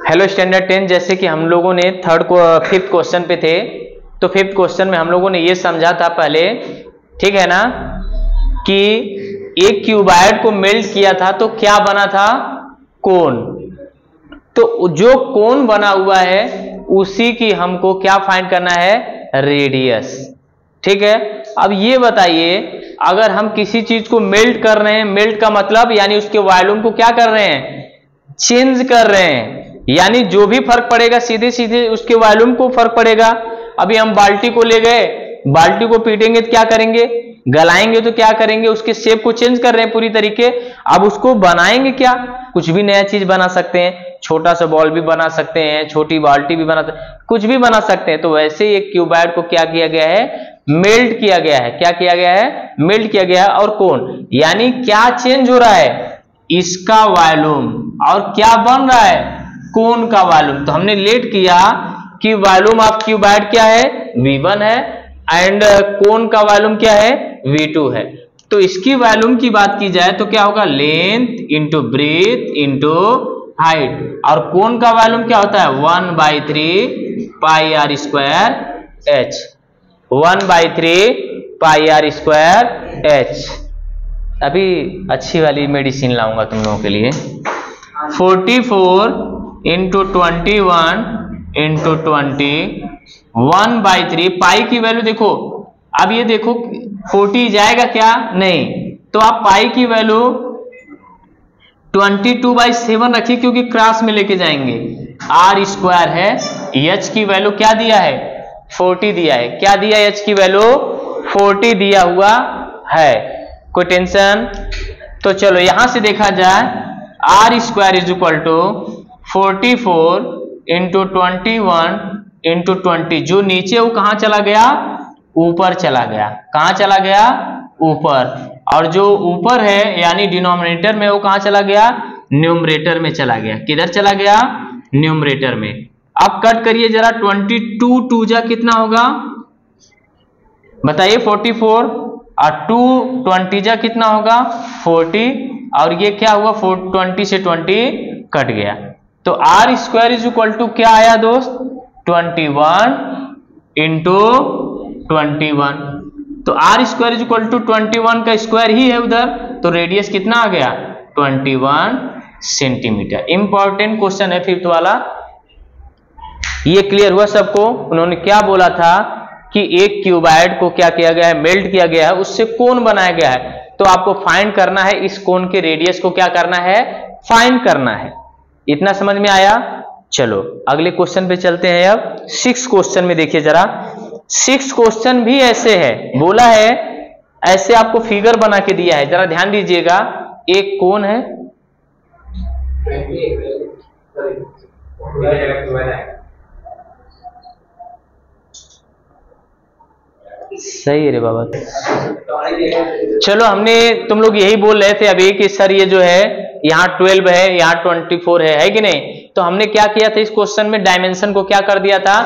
Hello standard 10, जैसे कि हम लोगों ने फिफ्थ क्वेश्चन पे थे, तो फिफ्थ क्वेश्चन में हम लोगों ने ये समझा था पहले, ठीक है ना, कि एक क्यूबॉइड को मेल्ट किया था तो क्या बना था, कोन। तो जो कोन बना हुआ है उसी की हमको क्या फाइंड करना है, रेडियस, ठीक है। अब ये बताइए, अगर हम किसी चीज को मेल्ट कर रहे हैं, मेल्ट का मतलब यानी उसके वॉल्यूम को क्या कर रहे हैं, चेंज कर रहे हैं, यानी जो भी फर्क पड़ेगा सीधे सीधे उसके वॉल्यूम को फर्क पड़ेगा। अभी हम बाल्टी को ले गए, बाल्टी को पीटेंगे तो क्या करेंगे, गलाएंगे तो क्या करेंगे, उसके शेप को चेंज कर रहे हैं पूरी तरीके। अब उसको बनाएंगे क्या, कुछ भी नया चीज बना सकते हैं, छोटा सा बॉल भी बना सकते हैं, छोटी बाल्टी भी बना सकते हैं, कुछ भी बना सकते हैं। तो वैसे ही एक क्यूबॉइड को क्या किया गया है, मेल्ट किया गया है। क्या किया गया है, मेल्ट किया गया है। और कौन, यानी क्या चेंज हो रहा है, इसका वॉल्यूम, और क्या बन रहा है, कोन का वॉल्यूम। तो हमने लेट किया कि वॉल्यूम ऑफ क्यूबॉइड क्या है, V1 है, एंड कोन का वॉल्यूम क्या है, V2 है। तो इसकी वॉल्यूम की बात की जाए तो क्या होगा, length into breadth into height, और कोन का वॉल्यूम क्या होता है, 1/3 pi are square h, 1/3 pi are square h. अभी अच्छी वाली मेडिसिन लाऊंगा तुम लोगों के लिए। 44 इंटू 21 इंटू 20, 1/3 पाई की वैल्यू देखो। अब ये देखो 40 जाएगा क्या, नहीं, तो आप पाई की वैल्यू 22/7 रखिए, क्योंकि क्रॉस में लेके जाएंगे। आर स्क्वायर है, एच की वैल्यू क्या दिया है, 40 दिया है। क्या दिया, एच की वैल्यू 40 दिया हुआ है, कोई टेंशन। तो चलो यहां से देखा जाए, R square is equal to 44 into 21 into 20, जो नीचे वो कहां चला गया, ऊपर चला गया। कहां चला गया, ऊपर। और जो ऊपर है यानी डिनोमिनेटर में, वो कहां चला गया, न्यूमरेटर में चला गया। किधर चला गया, न्यूमरेटर में। अब कट करिए जरा, 22 2 जा कितना होगा बताइए, 44, और 2 20 जा कितना होगा, 40, और ये क्या हुआ, 20 से 20 कट गया। तो R square is equal to क्या आया दोस्त, 21 इंटू 21। तो R square is equal to 21 का स्क्वायर ही है उधर, तो रेडियस कितना आ गया, 21 सेंटीमीटर। इंपॉर्टेंट क्वेश्चन है फिफ्थ वाला। ये क्लियर हुआ सबको। उन्होंने क्या बोला था कि एक क्यूबॉइड को क्या किया गया है, मेल्ट किया गया है, उससे कोन बनाया गया है। तो आपको फाइंड करना है, इस कोन के रेडियस को क्या करना है, फाइंड करना है। इतना समझ में आया। चलो अगले क्वेश्चन पे चलते हैं। अब 6 क्वेश्चन में देखिए जरा, 6 क्वेश्चन भी ऐसे है, बोला है ऐसे आपको फिगर बना के दिया है, जरा ध्यान दीजिएगा। एक कोन है, सही है रे बाबा। चलो हमने, तुम लोग यही बोल रहे थे अभी कि सर ये जो है यहाँ 12 है, यहाँ 24 है कि नहीं। तो हमने क्या किया था, इस क्वेश्चन में डायमेंशन को क्या कर दिया था,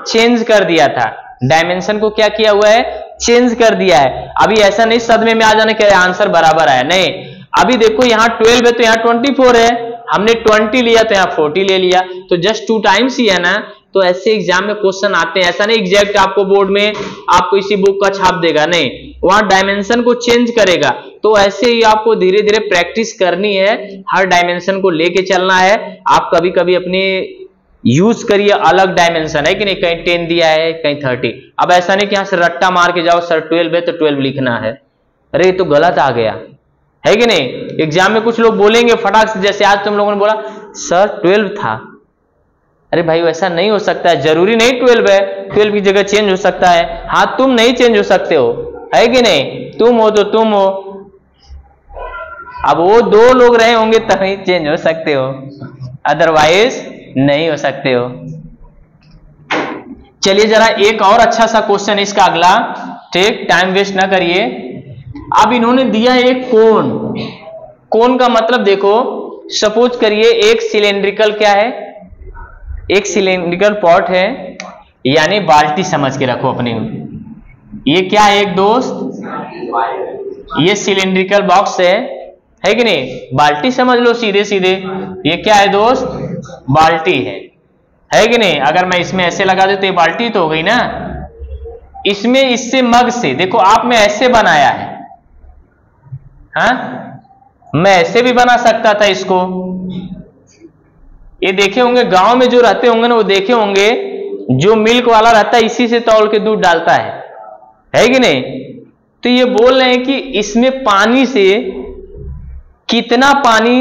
चेंज कर दिया था। डायमेंशन को क्या किया हुआ है, चेंज कर दिया है। अभी ऐसा नहीं सदमे में आ जाने के आंसर बराबर आया, नहीं। अभी देखो यहाँ 12 है तो यहाँ 24 है, हमने 20 लिया तो यहाँ 40 ले लिया, तो जस्ट 2 टाइम्स ही है ना। तो ऐसे एग्जाम में क्वेश्चन आते हैं, ऐसा नहीं एग्जैक्ट आपको बोर्ड में आपको इसी बुक का छाप देगा, नहीं, वहां डायमेंशन को चेंज करेगा। तो ऐसे ही आपको धीरे धीरे प्रैक्टिस करनी है, हर डायमेंशन को लेके चलना है। आप कभी कभी अपने यूज करिए अलग डायमेंशन, है कि नहीं, कहीं 10 दिया है कहीं 30। अब ऐसा नहीं कि यहां से रट्टा मार के जाओ, सर 12 है तो 12 लिखना है, अरे तो गलत आ गया, है कि नहीं। एग्जाम में कुछ लोग बोलेंगे फटाक से, जैसे आज तुम लोगों ने बोला सर 12 था, अरे भाई वैसा नहीं हो सकता है, जरूरी नहीं 12 है, 12 की जगह चेंज हो सकता है। हाँ तुम नहीं चेंज हो सकते हो, है कि नहीं, तुम हो तो तुम हो, अब वो 2 लोग रहे होंगे तभी चेंज हो सकते हो, अदरवाइज नहीं हो सकते हो। चलिए जरा एक और अच्छा सा क्वेश्चन इसका अगला, ठीक, टाइम वेस्ट ना करिए। अब इन्होंने दिया एक कोन, कोन का मतलब देखो, सपोज करिए एक सिलेंड्रिकल क्या है, एक सिलेंड्रिकल पॉट है, यानी बाल्टी समझ के रखो अपने। ये क्या है एक दोस्त, ये सिलेंड्रिकल बॉक्स है है कि नहीं? बाल्टी समझ लो सीधे सीधे, ये क्या है दोस्त? बाल्टी है कि नहीं? अगर मैं इसमें ऐसे लगा दूं तो ये बाल्टी तो हो गई ना। इसमें इससे मग से देखो आप में ऐसे बनाया है, हाँ मैं ऐसे भी बना सकता था इसको। ये देखे होंगे गांव में जो रहते होंगे ना, वो देखे होंगे जो मिल्क वाला रहता है इसी से तौल के दूध डालता है कि नहीं? तो ये बोल रहे हैं कि इसमें पानी से कितना पानी,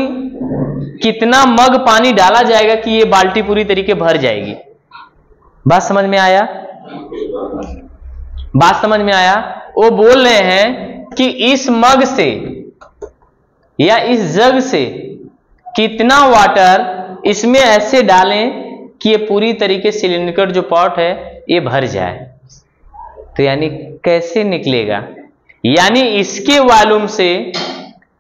कितना मग पानी डाला जाएगा कि ये बाल्टी पूरी तरीके भर जाएगी। बात समझ में आया? बात समझ में आया? वो बोल रहे हैं कि इस मग से या इस जग से कितना वाटर इसमें ऐसे डालें कि ये पूरी तरीके सिलिंडर जो पॉट है ये भर जाए। तो यानी कैसे निकलेगा? यानी इसके वॉल्यूम से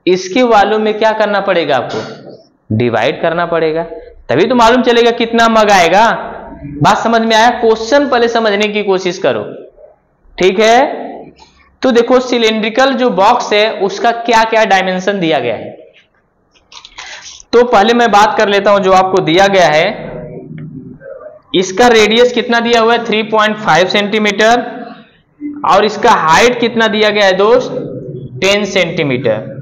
इसके वॉल्यूम में क्या करना पड़ेगा? आपको डिवाइड करना पड़ेगा, तभी तो मालूम चलेगा कितना मग आएगा। बात समझ में आया? क्वेश्चन पहले समझने की कोशिश करो, ठीक है? तो देखो सिलिंड्रिकल जो बॉक्स है उसका क्या क्या डायमेंशन दिया गया है। तो पहले मैं बात कर लेता हूं जो आपको दिया गया है। इसका रेडियस कितना दिया हुआ है? 3.5 सेंटीमीटर। और इसका हाइट कितना दिया गया है दोस्त? 10 सेंटीमीटर।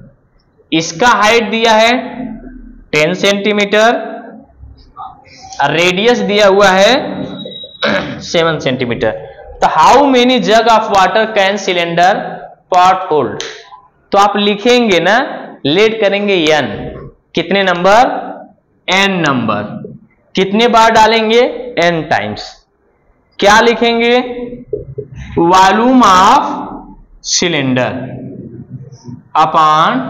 इसका हाइट दिया है 10 सेंटीमीटर, रेडियस दिया हुआ है 7 सेंटीमीटर। तो how many jug of water can cylinder pot hold? तो आप लिखेंगे ना, लेट करेंगे n, कितने नंबर? n number. कितने बार डालेंगे? n times. क्या लिखेंगे? Volume of cylinder upon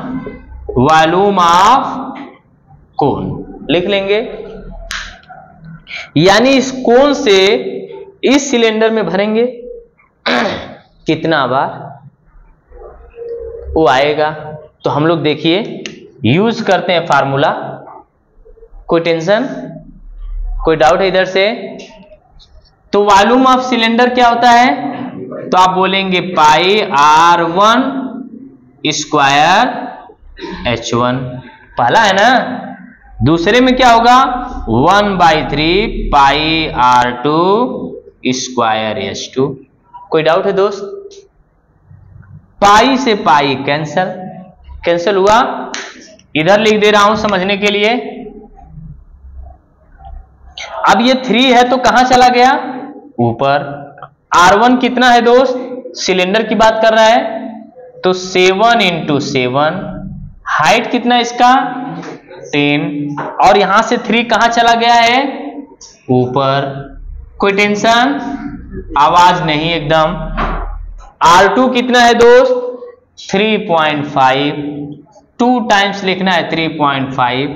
volume of cone लिख लेंगे। यानी इस कोन से इस सिलेंडर में भरेंगे कितना बार वो आएगा। तो हम लोग देखिए यूज करते हैं फार्मूला। कोई टेंशन, कोई डाउट है इधर से? तो वॉल्यूम ऑफ सिलेंडर क्या होता है? तो आप बोलेंगे पाई R1 स्क्वायर H1, पहला है ना। दूसरे में क्या होगा? 1/3 पाई R2 स्क्वायर H2। कोई डाउट है दोस्त? पाई से पाई कैंसल हुआ। इधर लिख दे रहा हूं समझने के लिए। अब ये 3 है तो कहां चला गया? ऊपर। R1 कितना है दोस्त? सिलेंडर की बात कर रहा है, तो 7 × 7। हाइट कितना है इसका? 10। और यहां से 3 कहां चला गया है? ऊपर। कोई टेंशन? आवाज नहीं एकदम। R2 कितना है दोस्त? 3.5। 2 टाइम्स लिखना है 3.5।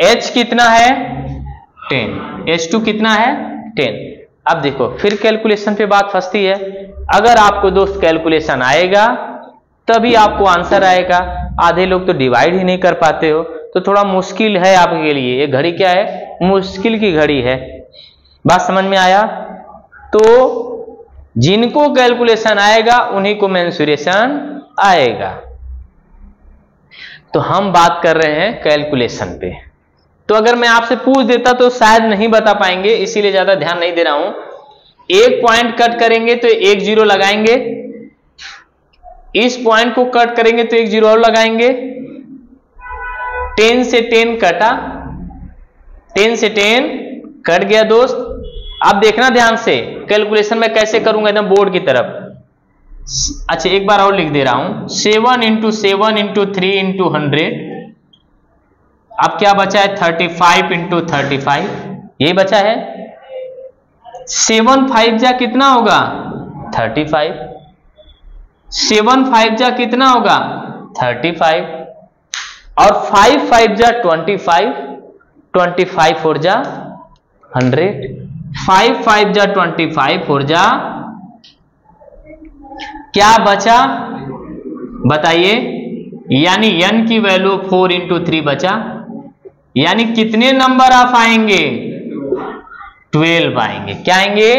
H कितना है? 10। H2 कितना है? 10। अब देखो फिर कैलकुलेशन पे बात फंसती है। अगर आपको दोस्त कैलकुलेशन आएगा तभी आपको आंसर आएगा। आधे लोग तो डिवाइड ही नहीं कर पाते हो, तो थोड़ा मुश्किल है आपके लिए। ये घड़ी क्या है? मुश्किल की घड़ी है। बात समझ में आया? तो जिनको कैलकुलेशन आएगा उन्हीं को मेंसुरेशन आएगा। तो हम बात कर रहे हैं कैलकुलेशन पे। तो अगर मैं आपसे पूछ देता तो शायद नहीं बता पाएंगे, इसीलिए ज्यादा ध्यान नहीं दे रहा हूं। एक पॉइंट कट करेंगे तो एक 0 लगाएंगे, इस पॉइंट को कट करेंगे तो एक 0 और लगाएंगे। 10 से 10 कटा, 10 से 10 कट गया दोस्त। अब देखना ध्यान से कैलकुलेशन में कैसे करूंगा, एकदम बोर्ड की तरफ। अच्छा एक बार और लिख दे रहा हूं, 7 × 7 × 3 × 100। अब क्या बचा है? 35 × 35, ये बचा है। 7 5 जा कितना होगा? 35। 7 5 जा कितना होगा? 35। और 5 5 जा 25, 25 4 जा 100। 5 5 जा 25 4 जा क्या बचा बताइए? यानी n की वैल्यू 4 × 3 बचा। यानी कितने नंबर ऑफ आएंगे? 12 आएंगे। क्या आएंगे?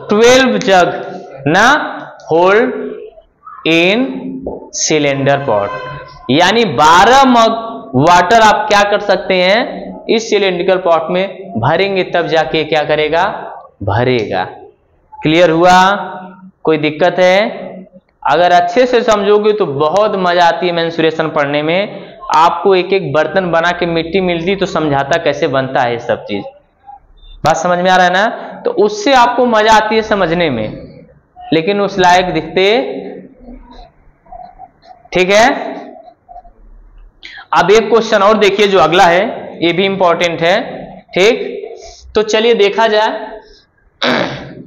12 जग ना होल्ड इन सिलेंडर पॉट। यानी 12 मग वाटर आप क्या कर सकते हैं, इस सिलेंड्रिकल पॉट में भरेंगे, तब जाके क्या करेगा, भरेगा। क्लियर हुआ? कोई दिक्कत है? अगर अच्छे से समझोगे तो बहुत मजा आती है मेंसुरेशन पढ़ने में। आपको एक एक बर्तन बना के मिट्टी मिलती तो समझाता कैसे बनता है सब चीज। बात समझ में आ रहा है ना? तो उससे आपको मजा आती है समझने में, लेकिन उस लायक दिखते, ठीक है। अब एक क्वेश्चन और देखिए जो अगला है, ये भी इंपॉर्टेंट है, ठीक। तो चलिए देखा जाए,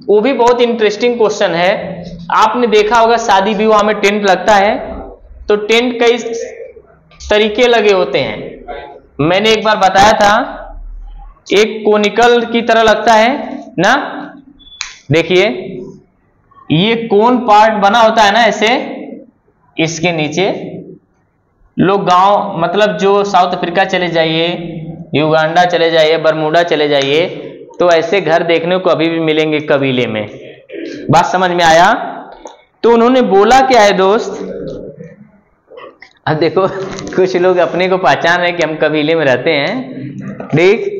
वो भी बहुत इंटरेस्टिंग क्वेश्चन है। आपने देखा होगा शादी विवाह में टेंट लगता है, तो टेंट कई तरीके लगे होते हैं। मैंने एक बार बताया था, एक कोनिकल की तरह लगता है ना। देखिए ये कोन पार्ट बना होता है ना ऐसे, इसके नीचे लोग गांव, मतलब जो साउथ अफ्रीका चले जाइए, युगांडा चले जाइए, बरमूडा चले जाइए, तो ऐसे घर देखने को अभी भी मिलेंगे कबीले में। बात समझ में आया? तो उन्होंने बोला क्या है दोस्त, अब देखो कुछ लोग अपने को पहचान रहे कि हम कबीले में रहते हैं, ठीक।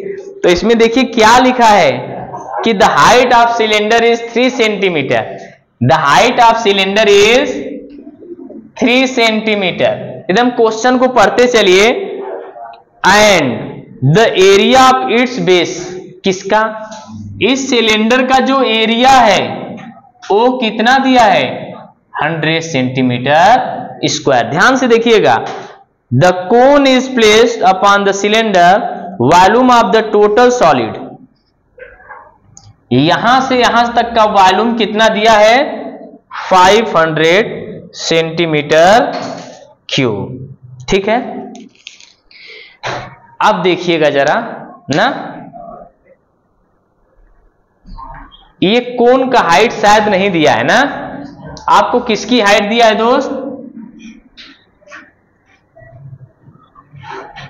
तो इसमें देखिए क्या लिखा है कि the height of cylinder is 3 centimetre. The height of cylinder is 3 centimetre. एकदम क्वेश्चन को पढ़ते चलिए। And the area of its base, किसका, इस सिलेंडर का जो एरिया है वो कितना दिया है, 100 सेंटीमीटर स्क्वायर। ध्यान से देखिएगा, the cone is placed upon the cylinder, volume of the total solid, यहां से यहां तक का वॉल्यूम कितना दिया है, 500 सेंटीमीटर क्यूब, ठीक है। अब देखिएगा जरा ना, ये कोन का हाइट शायद नहीं दिया है ना, आपको किसकी हाइट दिया है दोस्त,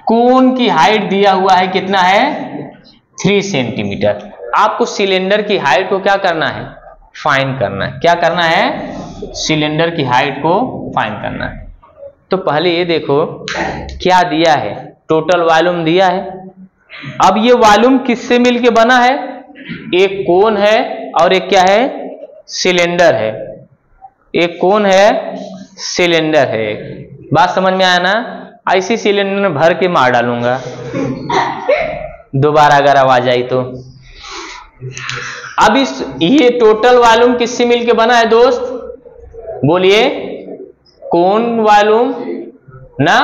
कोन की हाइट दिया हुआ है, कितना है, 3 सेंटीमीटर। आपको सिलेंडर की हाइट को क्या करना है, फाइंड करना है। क्या करना है, सिलेंडर की हाइट को फाइंड करना है। तो पहले ये देखो क्या दिया है, टोटल वॉल्यूम दिया है। अब ये वॉल्यूम किससे मिलके बना है, एक कोन है और एक क्या है, सिलेंडर है। एक कोन है, सिलेंडर है। बात समझ में आया ना? ऐसी सिलेंडर में भर के मार डालूंगा दोबारा अगर आवाज आई तो। अब इस ये टोटल वॉल्यूम किससे मिलके बना है दोस्त, बोलिए, कोन वॉल्यूम ना।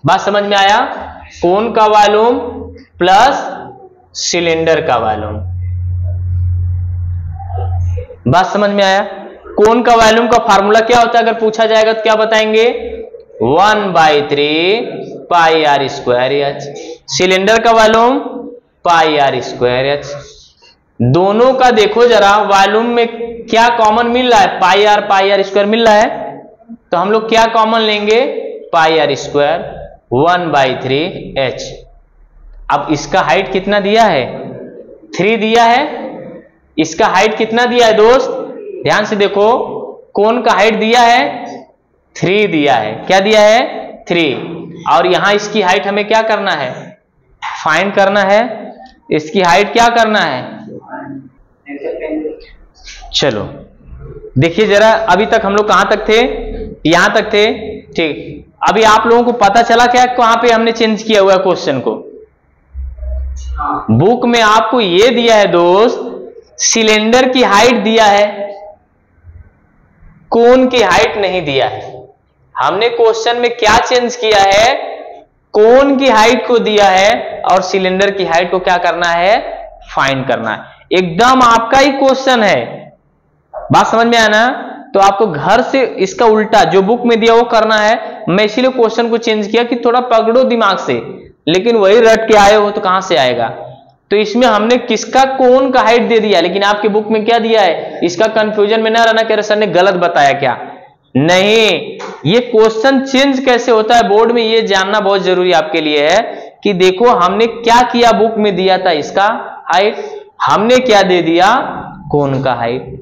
बात समझ में आया, कोन का वॉल्यूम प्लस सिलेंडर का वॉल्यूम। बात समझ में आया? कोन का वॉल्यूम का फार्मूला क्या होता है, अगर पूछा जाएगा तो क्या बताएंगे, 1/3 pi are square H. Cylinder का volume pi are square H. दोनों का देखो जरा, वॉल्यूम में क्या कॉमन मिल रहा है, पाई आर स्क्वायर मिल रहा है, तो हम लोग क्या कॉमन लेंगे, पाई आर स्क्वायर 1/3 एच। अब इसका हाइट कितना दिया है, 3 दिया है। इसका हाइट कितना दिया है दोस्त, ध्यान से देखो, कोन का हाइट दिया है 3 दिया है। क्या दिया है, 3। और यहां इसकी हाइट हमें क्या करना है, फाइंड करना है। इसकी हाइट क्या करना है, चलो देखिए जरा, अभी तक हम लोग कहां तक थे, यहां तक थे, ठीक। अभी आप लोगों को पता चला क्या कहां पे हमने चेंज किया हुआ क्वेश्चन को। बुक में आपको यह दिया है दोस्त, सिलेंडर की हाइट दिया है, कोन की हाइट नहीं दिया है। हमने क्वेश्चन में क्या चेंज किया है, कोन की हाइट को दिया है और सिलेंडर की हाइट को क्या करना है, फाइंड करना है। एकदम आपका ही क्वेश्चन है। बात समझ में आया ना? तो आपको घर से इसका उल्टा जो बुक में दिया वो करना है। मैं इसीलिए क्वेश्चन को चेंज किया कि थोड़ा पकड़ो दिमाग से, लेकिन वही रट के आए हो तो कहां से आएगा। तो इसमें हमने किसका कोन का हाइट दे दिया, लेकिन आपकी बुक में क्या दिया है, इसका कंफ्यूजन में ना रहना कि सर ने गलत बताया क्या। नहीं, ये क्वेश्चन चेंज कैसे होता है बोर्ड में, ये जानना बहुत जरूरी आपके लिए है कि देखो हमने क्या किया, बुक में दिया था इसका हाइट, हमने क्या दे दिया, कोन का हाइट।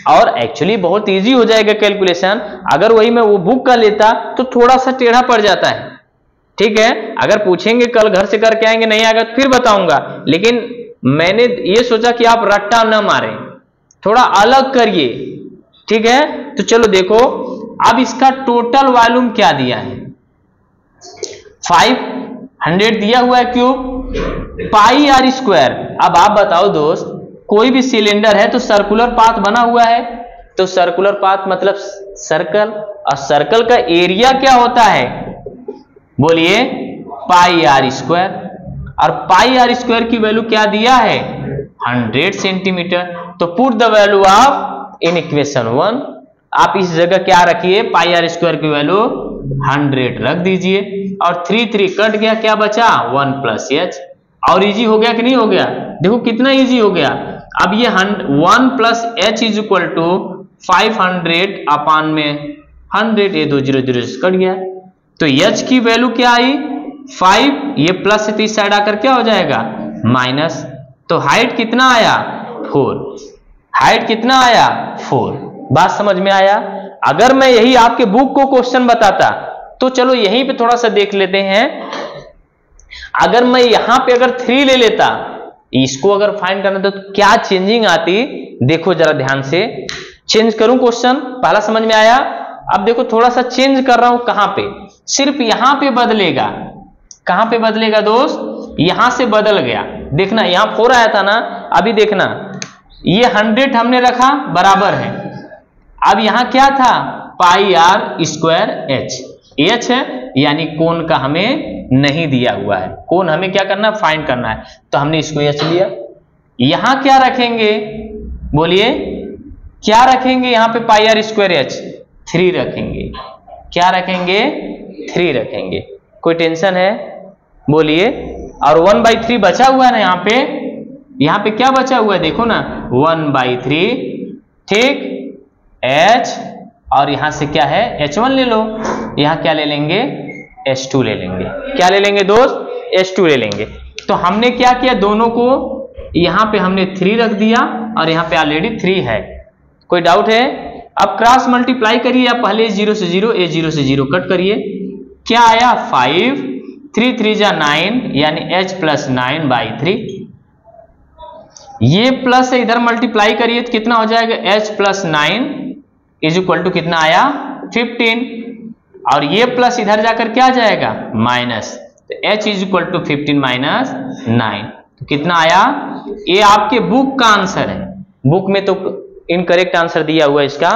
और एक्चुअली बहुत इजी हो जाएगा कैलकुलेशन। अगर वही मैं वो बुक का लेता तो थोड़ा सा टेढ़ा पड़ जाता है, ठीक है। अगर पूछेंगे कल घर से करके आएंगे, नहीं आएगा तो फिर बताऊंगा, लेकिन मैंने ये सोचा कि आप रट्टा न मारें, थोड़ा अलग करिए, ठीक है। तो चलो देखो अब इसका टोटल वॉल्यूम क्या दिया है, 500 दिया हुआ है क्यूब पाई आर स्क्वायर। अब आप बताओ दोस्त, कोई भी सिलेंडर है तो सर्कुलर पाथ बना हुआ है, तो सर्कुलर पाथ मतलब सर्कल, और सर्कल का एरिया क्या होता है, बोलिए पाई आर स्क्वायर। और पाई आर स्क्वायर की वैल्यू क्या दिया है, 100 सेंटीमीटर। तो put the value of in equation 1, आप इस जगह क्या रखिए, पाई आर स्क्वायर की वैल्यू 100 रख दीजिए, और 3 3 कट गया, क्या बचा 1 प्लस एच। और इजी हो गया कि नहीं हो गया, देखो कितना इजी हो गया। अब ये 1 plus H is equal to 500 upon में 100, ये 2 0 0 कट गया। तो एच की वैल्यू क्या आई 5, ये प्लस से इस साइड आकर क्या हो जाएगा माइनस। तो हाइट कितना आया 4, हाइट कितना आया 4। बात समझ में आया। अगर मैं यही आपके बुक को क्वेश्चन बताता तो चलो यहीं पे थोड़ा सा देख लेते हैं। अगर मैं यहां पे अगर 3 ले लेता, इसको अगर फाइंड करना था तो क्या चेंजिंग आती, देखो जरा ध्यान से। चेंज करूं क्वेश्चन, पहला समझ में आया। अब देखो थोड़ा सा चेंज कर रहा हूं, कहां पे, सिर्फ यहां पे बदलेगा। कहां पे बदलेगा दोस्त, यहां से बदल गया। देखना यहां 4 आया था ना, अभी देखना ये 100 हमने रखा बराबर है। अब यहां क्या था पाई आर स्क्वायर एच, एच है यानी कोण का हमें नहीं दिया हुआ है, कोण हमें क्या करना फाइंड करना है, तो हमने इसको एच लिया। यहां क्या रखेंगे, बोलिए क्या रखेंगे, यहां पे पाई आर स्क्वायर एच 3 रखेंगे। क्या रखेंगे 3 रखेंगे। कोई टेंशन है बोलिए। और 1/3 बचा हुआ है ना यहाँ पे क्या बचा हुआ है देखो ना 1/3, ठीक। H और यहां से क्या है H1 ले लो, यहां क्या ले लेंगे H2 ले लेंगे। क्या ले लेंगे दोस्त H2 ले लेंगे। तो हमने क्या किया, दोनों को यहां पे हमने 3 रख दिया और यहां पे ऑलरेडी 3 है। कोई डाउट है। अब क्रॉस मल्टीप्लाई करिए, आप पहले 0 से 0, ए 0 से 0 कट करिए, क्या आया 5, 3 3 जा 9 यानी H प्लस 9/3। ये प्लस है इधर मल्टीप्लाई करिए तो कितना हो जाएगा H plus 9 is equal to कितना आया 15, और ये प्लस इधर जाकर क्या जाएगा माइनस, तो H is equal to 15 minus 9, तो कितना आया। ये आपके बुक का आंसर है, बुक में तो इनकरेक्ट आंसर दिया हुआ है इसका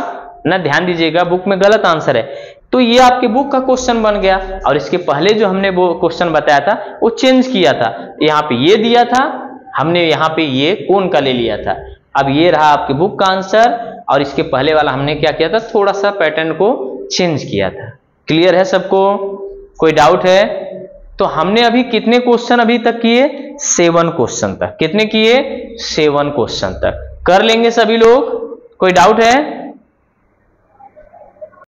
ना, ध्यान दीजिएगा बुक में गलत आंसर है। तो ये आपके बुक का क्वेश्चन बन गया। और इसके पहले जो हमने वो क्वेश्चन बताया था वो चेंज किया था, यहाँ पे ये दिया था, हमने यहाँ पे ये कोण का ले लिया था। अब ये रहा आपके बुक का आंसर, और इसके पहले वाला हमने क्या किया था, थोड़ा सा पैटर्न को चेंज किया था। क्लियर है सबको, कोई डाउट है। तो हमने अभी कितने क्वेश्चन अभी तक किए, 7 क्वेश्चन तक। कितने किए 7 क्वेश्चन तक। कर लेंगे सभी लोग, कोई डाउट है।